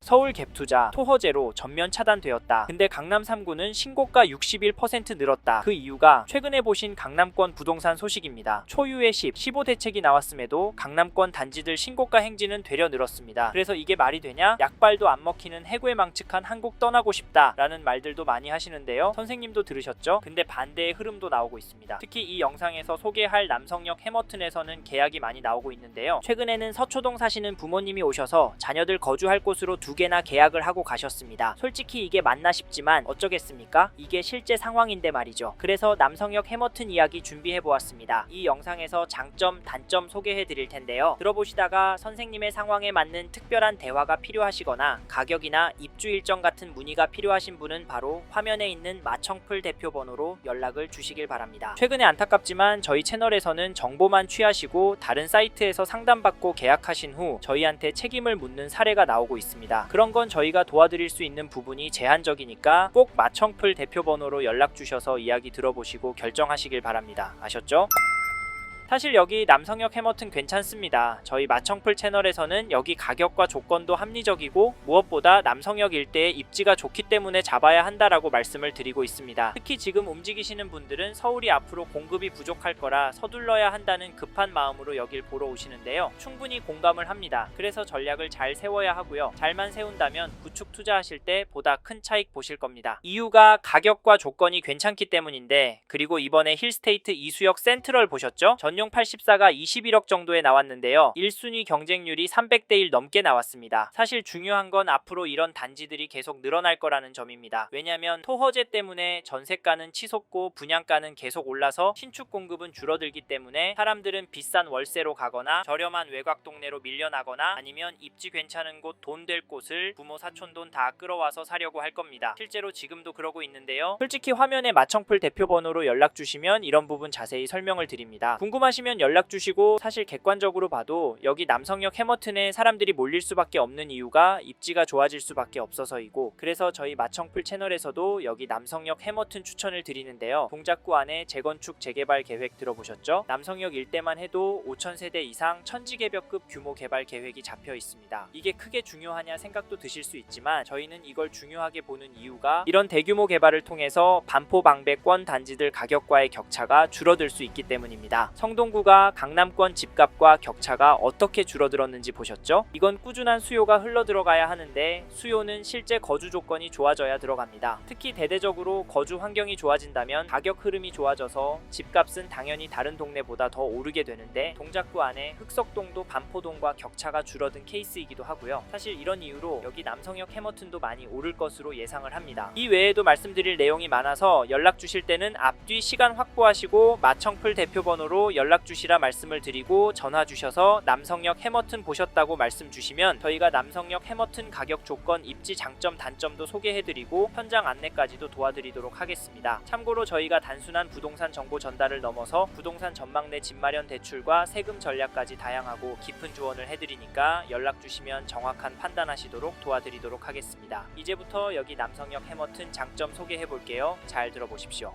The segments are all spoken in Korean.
서울 갭투자, 토허제로 전면 차단되었다. 근데 강남 3구는 신고가 61% 늘었다. 그 이유가 최근에 보신 강남권 부동산 소식입니다. 초유의 10, 15 대책이 나왔음에도 강남권 단지들 신고가 행진은 되려 늘었습니다. 그래서 이게 말이 되냐? 약발도 안 먹히는 해고에 망측한 한국 떠나고 싶다 라는 말들도 많이 하시는데요. 선생님도 들으셨죠? 근데 반대의 흐름도 나오고 있습니다. 특히 이 영상에서 소개할 남성역 해머튼에서는 계약이 많이 나오고 있는데요. 최근에는 서초동 사시는 부모님이 오셔서 자녀들 거주할 곳으로 2개나 계약을 하고 가셨습니다. 솔직히 이게 맞나 싶지만 어쩌겠습니까? 이게 실제 상황인데 말이죠. 그래서 남성역 해머튼 이야기 준비해보았습니다. 이 영상에서 장점, 단점 소개해드릴 텐데요. 들어보시다가 선생님의 상황에 맞는 특별한 대화가 필요하시거나 가격이나 입주 일정 같은 문의가 필요하신 분은 바로 화면에 있는 마청풀 대표 번호로 연락을 주시길 바랍니다. 최근에 안타깝지만 저희 채널에서는 정보만 취하시고 다른 사이트에서 상담받고 계약하신 후 저희한테 책임을 묻는 사례가 나오고 있습니다. 그런 건 저희가 도와드릴 수 있는 부분이 제한적이니까 꼭 마청풀 대표 번호로 연락 주셔서 이야기 들어보시고 결정하시길 바랍니다. 아셨죠? 사실 여기 남성역 해머튼 괜찮습니다. 저희 마청풀 채널에서는 여기 가격과 조건도 합리적이고 무엇보다 남성역 일대의 입지가 좋기 때문에 잡아야 한다라고 말씀을 드리고 있습니다. 특히 지금 움직이시는 분들은 서울이 앞으로 공급이 부족할 거라 서둘러야 한다는 급한 마음으로 여길 보러 오시는데요. 충분히 공감을 합니다. 그래서 전략을 잘 세워야 하고요. 잘만 세운다면 구축 투자하실 때 보다 큰 차익 보실 겁니다. 이유가 가격과 조건이 괜찮기 때문인데, 그리고 이번에 힐스테이트 이수역 센트럴 보셨죠? 전용 84가 21억 정도에 나왔는데요. 1순위 경쟁률이 300대 1 넘게 나왔습니다. 사실 중요한 건 앞으로 이런 단지들이 계속 늘어날 거라는 점입니다. 왜냐면 토허제 때문에 전세가는 치솟고 분양가는 계속 올라서 신축 공급은 줄어들기 때문에 사람들은 비싼 월세로 가거나 저렴한 외곽 동네로 밀려나거나 아니면 입지 괜찮은 곳 돈 될 곳을 부모 사촌 돈 다 끌어와서 사려고 할 겁니다. 실제로 지금도 그러고 있는데요. 솔직히 화면에 마청풀 대표 번호로 연락 주시면 이런 부분 자세히 설명을 드립니다. 궁금하시면 연락 주시고, 사실 객관적으로 봐도 여기 남성역 해머튼에 사람들이 몰릴 수밖에 없는 이유가 입지가 좋아질 수밖에 없어서이고, 그래서 저희 마청풀 채널에서도 여기 남성역 해머튼 추천을 드리는데요. 동작구 안에 재건축 재개발 계획 들어보셨죠? 남성역 일대만 해도 5,000세대 이상 천지개벽급 규모 개발 계획이 잡혀 있습니다. 이게 크게 중요하냐 생각도 드실 수 있지만 저희는 이걸 중요하게 보는 이유가 이런 대규모 개발을 통해서 반포방배권 단지들 가격과의 격차가 줄어들 수 있기 때문입니다. 성동구가 강남권 집값과 격차가 어떻게 줄어들었는지 보셨죠? 이건 꾸준한 수요가 흘러 들어가야 하는데 수요는 실제 거주 조건이 좋아져야 들어갑니다. 특히 대대적으로 거주 환경이 좋아진다면 가격 흐름이 좋아져서 집값은 당연히 다른 동네보다 더 오르게 되는데, 동작구 안에 흑석동도 반포동과 격차가 줄어든 케이스이기도 하고요. 사실 이런 이유로 여기 남성역 해머튼도 많이 오를 것으로 예상을 합니다. 이 외에도 말씀드릴 내용이 많아서 연락 주실 때는 앞뒤 시간 확보하시고 마청풀 대표 번호로 연락 주시라 말씀을 드리고 전화 주셔서 남성역 해머튼 보셨다고 말씀 주시면 저희가 남성역 해머튼 가격 조건, 입지 장점 단점도 소개해드리고 현장 안내까지도 도와드리도록 하겠습니다. 참고로 저희가 단순한 부동산 정보 전달을 넘어서 부동산 전망 내 집마련 대출과 세금 전략까지 다양하고 깊은 조언을 해드리니까 연락 주시면 정확한 판단하시도록 도와드리도록 하겠습니다. 이제부터 여기 남성역 해머튼 장점 소개해볼게요. 잘 들어보십시오.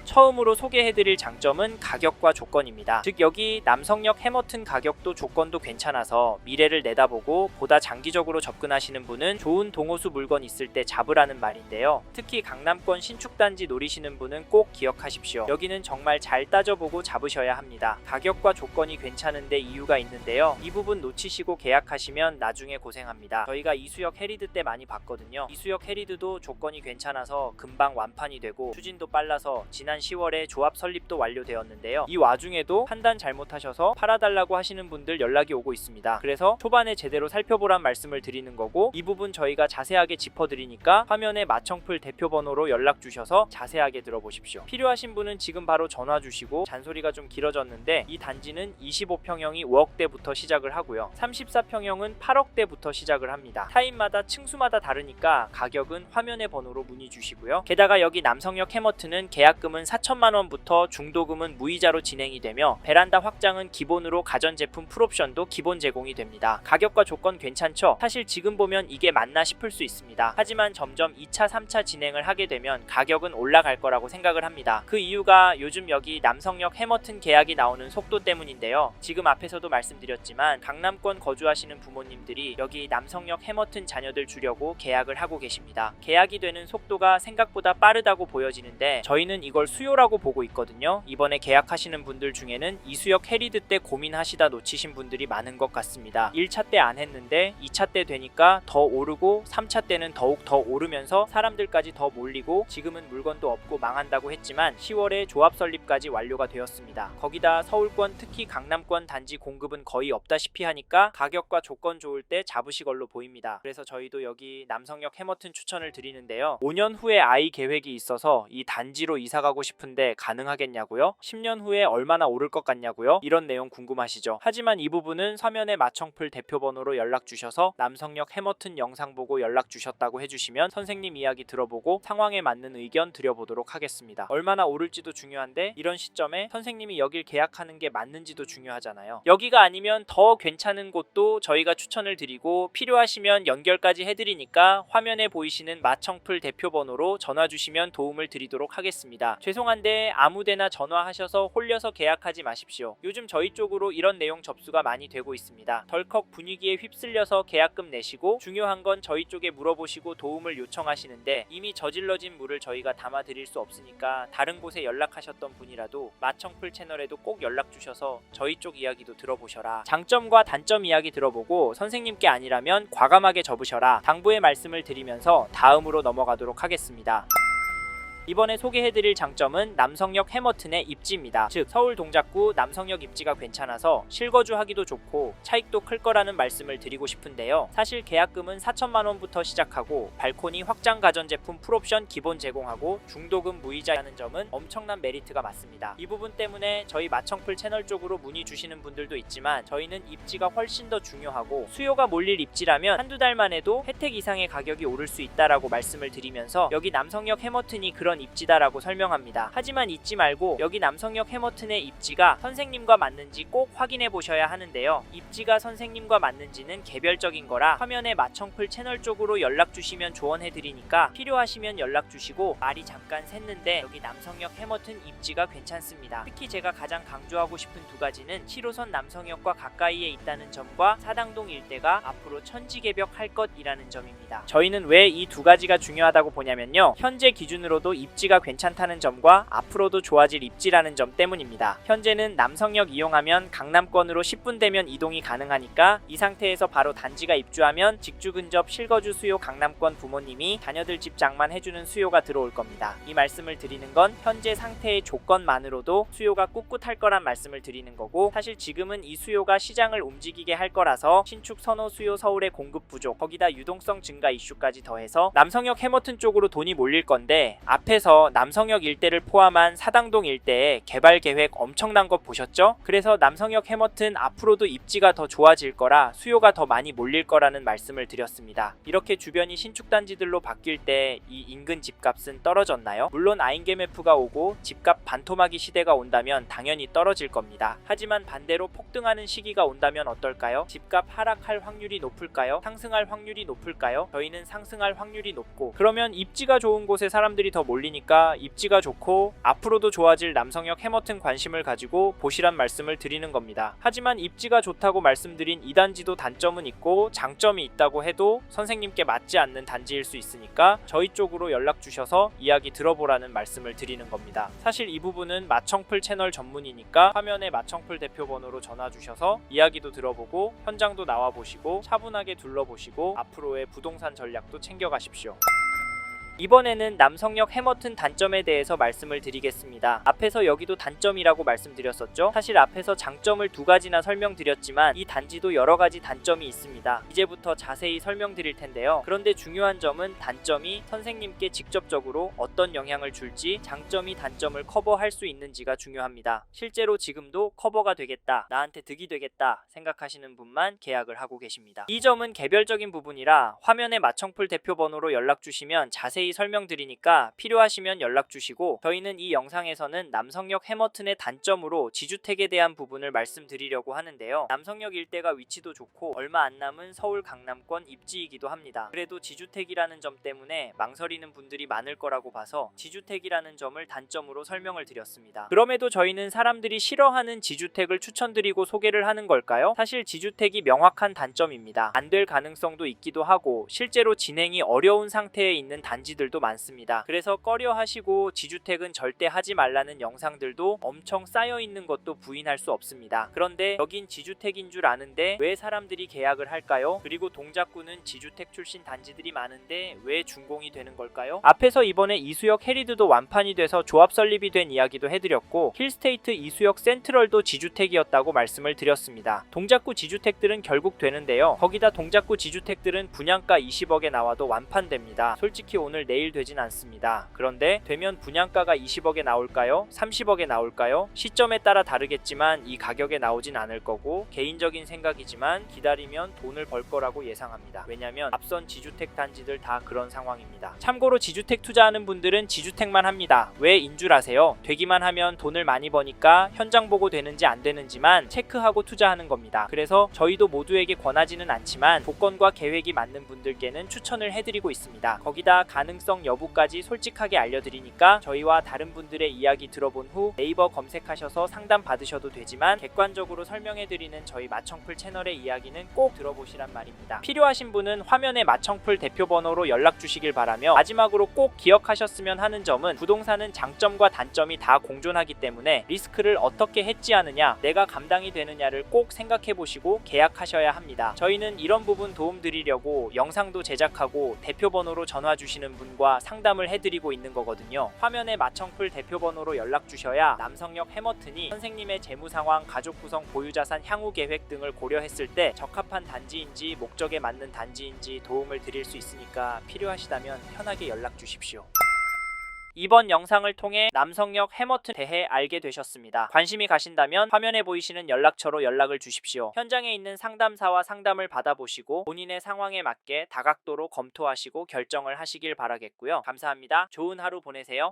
처음으로 소개해드릴 장점은 가격과 조건입니다. 즉 여기 남성역 해머튼 가격도 조건도 괜찮아서 미래를 내다보고 보다 장기적으로 접근하시는 분은 좋은 동호수 물건 있을 때 잡으라는 말인데요. 특히 강남권 신축단지 노리시는 분은 꼭 기억하십시오. 여기는 정말 잘 따져보고 잡으셔야 합니다. 가격과 조건이 괜찮은데 이유가 있는데요. 이 부분 놓치시고 계약하시면 나중에 고생합니다. 저희가 이수역 해리드 때 많이 봤거든요. 이수역 해리드도 조건이 괜찮아서 금방 완판이 되고 추진도 빨라서 지난 10월에 조합 설립도 완료되었는데요. 이 와중에도 판단 잘못하셔서 팔아달라고 하시는 분들 연락이 오고 있습니다. 그래서 초반에 제대로 살펴보란 말씀을 드리는 거고, 이 부분 저희가 자세하게 짚어드리니까 화면에 마청풀 대표 번호로 연락 주셔서 자세하게 들어보십시오. 필요하신 분은 지금 바로 전화 주시고, 잔소리가 좀 길어졌는데 이 단지는 25평형이 5억대부터 시작을 하고요. 34평형은 8억대부터 시작을 합니다. 타입마다 층수마다 다르니까 가격은 화면의 번호로 문의 주시고요. 게다가 여기 남성역 해머튼은 계약금은 4천만 원부터 중도금은 무이자로 진행이 되며 베란다 확장은 기본으로 가전제품 풀옵션도 기본 제공이 됩니다. 가격과 조건 괜찮죠? 사실 지금 보면 이게 맞나 싶을 수 있습니다. 하지만 점점 2차, 3차 진행을 하게 되면 가격은 올라갈 거라고 생각을 합니다. 그 이유가 요즘 여기 남성역 해머튼 계약이 나오는 속도 때문인데요. 지금 앞에서도 말씀드렸지만 강남권 거주하시는 부모님들이 여기 남성역 해머튼 자녀들 주려고 계약을 하고 계십니다. 계약이 되는 속도가 생각보다 빠르다고 보여지는데 저희는 이걸 수요라고 보고 있거든요. 이번에 계약하시는 분들 중에는 이수역 해리드 때 고민하시다 놓치신 분들이 많은 것 같습니다. 1차 때 안 했는데 2차 때 되니까 더 오르고 3차 때는 더욱 더 오르면서 사람들까지 더 몰리고 지금은 물건도 없고 망한다고 했지만 10월에 조합 설립까지 완료가 되었습니다. 거기다 서울권 특히 강남권 단지 공급은 거의 없다시피 하니까 가격과 조건 좋을 때 잡으시 걸로 보입니다. 그래서 저희도 여기 남성역 해머튼 추천을 드리는데요. 5년 후에 아이 계획이 있어서 이 단지로 이사 가고 싶은데 가능하겠냐고요? 10년 후에 얼마나 오를 것 같냐고요? 이런 내용 궁금하시죠? 하지만 이 부분은 서면의 마청풀 대표번호로 연락 주셔서 남성역 해머튼 영상 보고 연락 주셨다고 해주시면 선생님 이야기 들어보고 상황에 맞는 의견 드려보도록 하겠습니다. 얼마나 오를지도 중요한데 이런 시점에 선생님이 여길 계약하는 게 맞는지도 중요하잖아요. 여기가 아니면 더 괜찮은 곳도 저희가 추천을 드리고 필요하시면 연결까지 해드리니까 화면에 보이시는 마청풀 대표번호로 전화 주시면 도움을 드리도록 하겠습니다. 죄송한데 아무데나 전화하셔서 홀려서 계약하지 마십시오. 요즘 저희 쪽으로 이런 내용 접수가 많이 되고 있습니다. 덜컥 분위기에 휩쓸려서 계약금 내시고 중요한 건 저희 쪽에 물어보시고 도움을 요청하시는데 이미 저질러진 물을 저희가 담아드릴 수 없으니까 다른 곳에 연락하셨던 분이라도 마청풀 채널에도 꼭 연락 주셔서 저희 쪽 이야기도 들어보셔라. 장점과 단점 이야기 들어보고 선생님께 아니라면 과감하게 접으셔라. 당부의 말씀을 드리면서 다음으로 넘어가도록 하겠습니다. 이번에 소개해드릴 장점은 남성역 해머튼의 입지입니다. 즉 서울 동작구 남성역 입지가 괜찮아서 실거주하기도 좋고 차익도 클 거라는 말씀을 드리고 싶은데요. 사실 계약금은 4천만 원부터 시작하고 발코니 확장 가전제품 풀옵션 기본 제공하고 중도금 무이자라는 점은 엄청난 메리트가 맞습니다. 이 부분 때문에 저희 마청풀 채널 쪽으로 문의 주시는 분들도 있지만 저희는 입지가 훨씬 더 중요하고 수요가 몰릴 입지라면 한두 달만 해도 혜택 이상의 가격이 오를 수 있다라고 말씀을 드리면서 여기 남성역 해머튼이 그런 입지다라고 설명합니다. 하지만 잊지 말고 여기 남성역 해머튼의 입지가 선생님과 맞는지 꼭 확인해 보셔야 하는데요. 입지가 선생님과 맞는지는 개별적인 거라 화면에 마청풀 채널 쪽으로 연락 주시면 조언해 드리니까 필요하시면 연락 주시고 말이 잠깐 샜는데 여기 남성역 해머튼 입지가 괜찮습니다. 특히 제가 가장 강조하고 싶은 두 가지는 7호선 남성역과 가까이에 있다는 점과 사당동 일대가 앞으로 천지개벽 할 것이라는 점입니다. 저희는 왜 이 두 가지가 중요하다고 보냐면요. 현재 기준으로도 입지가 괜찮다는 점과 앞으로도 좋아질 입지라는 점 때문입니다. 현재는 남성역 이용하면 강남권으로 10분 되면 이동이 가능하니까 이 상태에서 바로 단지가 입주하면 직주 근접 실거주 수요 강남권 부모님이 자녀들 집 장만해주는 수요가 들어올 겁니다. 이 말씀을 드리는 건 현재 상태의 조건만으로도 수요가 꿋꿋할 거란 말씀을 드리는 거고 사실 지금은 이 수요가 시장을 움직이게 할 거라서 신축 선호 수요 서울의 공급 부족 거기다 유동성 증가 이슈까지 더해서 남성역 해머튼 쪽으로 돈이 몰릴 건데 앞에서 남성역 일대를 포함한 사당동 일대에 개발 계획 엄청난 거 보셨죠? 그래서 남성역 해머튼 앞으로도 입지가 더 좋아질 거라 수요가 더 많이 몰릴 거라는 말씀을 드렸습니다. 이렇게 주변이 신축 단지들로 바뀔 때 이 인근 집값은 떨어졌나요? 물론 아인게메프가 오고 집값 반토막이 시대가 온다면 당연히 떨어질 겁니다. 하지만 반대로 폭등하는 시기가 온다면 어떨까요? 집값 하락할 확률이 높을까요? 상승할 확률이 높을까요? 저희는 상승할 확률이 높고 그러면 입지가 좋은 곳에 사람들이 더 몰리니까 입지가 좋고 앞으로도 좋아질 남성역 해머튼 관심을 가지고 보시란 말씀을 드리는 겁니다. 하지만 입지가 좋다고 말씀드린 이 단지도 단점은 있고 장점이 있다고 해도 선생님께 맞지 않는 단지일 수 있으니까 저희 쪽으로 연락 주셔서 이야기 들어보라는 말씀을 드리는 겁니다. 사실 이 부분은 마청풀 채널 전문이니까 화면에 마청풀 대표 번호로 전화 주셔서 이야기도 들어보고 현장도 나와보시고 차분하게 둘러보시고 앞으로의 부동산 전략도 챙겨가십시오. 이번에는 남성역 해머튼 단점에 대해서 말씀을 드리겠습니다. 앞에서 여기도 단점이라고 말씀드렸었죠? 사실 앞에서 장점을 두 가지나 설명드렸지만 이 단지도 여러 가지 단점이 있습니다. 이제부터 자세히 설명드릴 텐데요. 그런데 중요한 점은 단점이 선생님께 직접적으로 어떤 영향을 줄지 장점이 단점을 커버할 수 있는지가 중요합니다. 실제로 지금도 커버가 되겠다, 나한테 득이 되겠다 생각하시는 분만 계약을 하고 계십니다. 이 점은 개별적인 부분이라 화면에 마청풀 대표 번호로 연락 주시면 자세히 자세히 설명드리니까 필요하시면 연락 주시고, 저희는 이 영상에서는 남성역 해머튼의 단점으로 지주택에 대한 부분을 말씀드리려고 하는데요. 남성역 일대가 위치도 좋고 얼마 안 남은 서울 강남권 입지이기도 합니다. 그래도 지주택이라는 점 때문에 망설이는 분들이 많을 거라고 봐서 지주택이라는 점을 단점으로 설명을 드렸습니다. 그럼에도 저희는 사람들이 싫어하는 지주택을 추천드리고 소개를 하는 걸까요? 사실 지주택이 명확한 단점입니다. 안 될 가능성도 있기도 하고 실제로 진행이 어려운 상태에 있는 단지들도 많습니다. 그래서 꺼려 하시고 지주택은 절대 하지 말라는 영상들도 엄청 쌓여 있는 것도 부인할 수 없습니다. 그런데 여긴 지주택인 줄 아는데 왜 사람들이 계약을 할까요? 그리고 동작구는 지주택 출신 단지들이 많은데 왜 준공이 되는 걸까요? 앞에서 이번에 이수역 해리드도 완판이 돼서 조합 설립이 된 이야기도 해드렸고, 힐스테이트 이수역 센트럴도 지주택이었다고 말씀을 드렸습니다. 동작구 지주택들은 결국 되는데요. 거기다 동작구 지주택들은 분양가 20억에 나와도 완판됩니다. 솔직히 오늘 내일 되진 않습니다. 그런데 되면 분양가가 20억에 나올까요? 30억에 나올까요? 시점에 따라 다르겠지만 이 가격에 나오진 않을 거고, 개인적인 생각이지만 기다리면 돈을 벌 거라고 예상합니다. 왜냐면 앞선 지주택 단지들 다 그런 상황입니다. 참고로 지주택 투자하는 분들은 지주택만 합니다. 왜 인 줄 아세요? 되기만 하면 돈을 많이 버니까 현장 보고 되는지 안 되는지만 체크하고 투자하는 겁니다. 그래서 저희도 모두에게 권하지는 않지만 조건과 계획이 맞는 분들께는 추천을 해드리고 있습니다. 거기다 가능성 여부까지 솔직하게 알려드리니까 저희와 다른 분들의 이야기 들어본 후 네이버 검색하셔서 상담 받으셔도 되지만, 객관적으로 설명해드리는 저희 마청풀 채널의 이야기는 꼭 들어보시란 말입니다. 필요하신 분은 화면에 마청풀 대표 번호로 연락 주시길 바라며, 마지막으로 꼭 기억하셨으면 하는 점은 부동산은 장점과 단점이 다 공존하기 때문에 리스크를 어떻게 해지하느냐, 내가 감당이 되느냐를 꼭 생각해 보시고 계약하셔야 합니다. 저희는 이런 부분 도움 드리려고 영상도 제작하고 대표 번호로 전화 주시는 분과 상담을 해드리고 있는 거거든요. 화면에 마청풀 대표 번호로 연락 주셔야 남성역 해머튼이 선생님의 재무 상황, 가족 구성, 보유자산 향후 계획 등을 고려했을 때 적합한 단지인지 목적에 맞는 단지인지 도움을 드릴 수 있으니까 필요하시다면 편하게 연락 주십시오. 이번 영상을 통해 남성역 해머튼 대해 알게 되셨습니다. 관심이 가신다면 화면에 보이시는 연락처로 연락을 주십시오. 현장에 있는 상담사와 상담을 받아보시고 본인의 상황에 맞게 다각도로 검토하시고 결정을 하시길 바라겠고요. 감사합니다. 좋은 하루 보내세요.